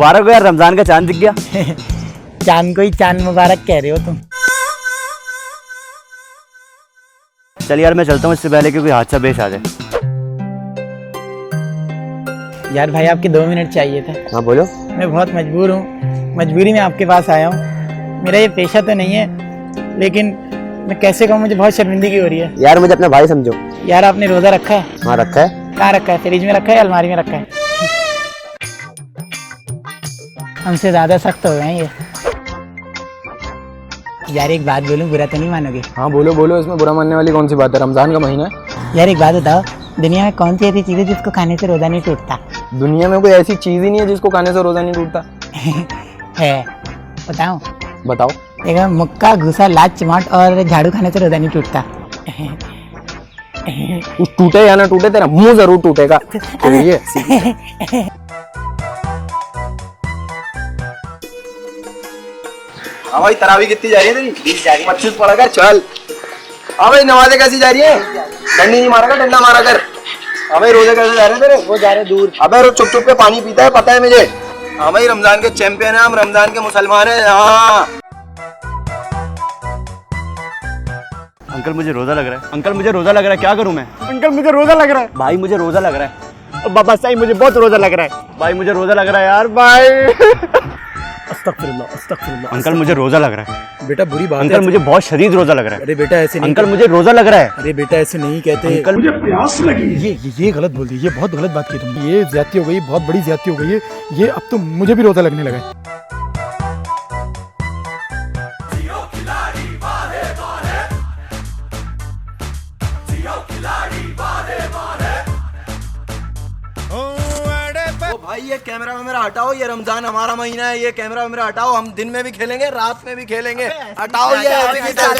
मुबारक हो यार, रमजान का चांद दिख गया। चांद को ही चांद मुबारक कह रहे हो तुम। चल यार मैं चलता हूँ, इससे पहले कि कोई हादसा पेश आ जाए। यार भाई आपके 2 मिनट चाहिए थे। हाँ बोलो। मैं बहुत मजबूर हूँ, मजबूरी में आपके पास आया हूँ। मेरा ये पेशा तो नहीं है, लेकिन मैं कैसे कहूँ, मुझे बहुत शर्मिंदगी हो रही है। यार मुझे अपना भाई समझो। यार आपने रोज़ा रखा है? हाँ रखा है। कहाँ रखा है? फ्रिज में रखा है या अलमारी में रखा है? हमसे ज़्यादा सख्त हो गए हैं ये। यार एक बात बोलूं, बुरा तो नहीं मानोगे? हाँ बोलो बोलो, इसमें बुरा मानने वाली कौन सी बात है, रमजान का महीना है। यार एक बात बताओ, दुनिया में कौन सी ऐसी चीज़ है जिसको खाने से रोज़ा नहीं टूटता? दुनिया में कोई ऐसी चीज ही नहीं है जिसको खाने से रोजा नहीं टूटता। है, बताऊं? बताओ। एक मुक्का, घुसा, लाच, चिमाट और झाड़ू खाने से रोज़ा नहीं टूटता। टूटे या ना टूटे, तेरा मुंह जरूर टूटेगा। ये हाँ भाई, तरावी कितनी जा रही है तेरी? 20 जा रही है। 25 पड़ा कर चल। हाँ भाई, नमाज़ें कैसी जा रही है? डंडी नहीं मारा कर, डंडा मारा कर। हाँ भाई, रोजे कैसे जा रहे हैं तेरे? वो जा रहे दूर। अबे चुप चुप के पानी पीता है, पता है मुझे। हाँ भाई, रमजान के चैंपियन है हम, रमजान के मुसलमान है। हाँ अंकल मुझे रोजा लग रहा है, अंकल मुझे रोजा लग रहा है, क्या करूं मैं? अंकल मुझे रोजा लग रहा है भाई, मुझे रोजा लग रहा है। बाबा साईं मुझे बहुत रोजा लग रहा है भाई, मुझे रोजा लग रहा है यार भाई। अस्तगफिरुल्लाह, अस्तगफिरुल्लाह। अंकल मुझे रोजा लग रहा है। बेटा बुरी बात है। अंकल मुझे बहुत शदीद रोजा लग रहा है। अरे बेटा ऐसे नहीं। अंकल मुझे रोजा लग रहा है। अरे बेटा ऐसे नहीं कहते। अंकल मुझे प्यास लगी। ये गलत बोल दी, ये बहुत गलत बात की तुमने। ये ज्यादती हो गई, बहुत बड़ी ज्यादती हो गई है ये। अब तो मुझे भी रोजा लगने लगा है। भाई ये कैमरा वैमरा हटाओ, ये रमजान हमारा महीना है, ये कैमरा वैमरा हटाओ। हम दिन में भी खेलेंगे, रात में भी खेलेंगे। हटाओ ये, हटाओ।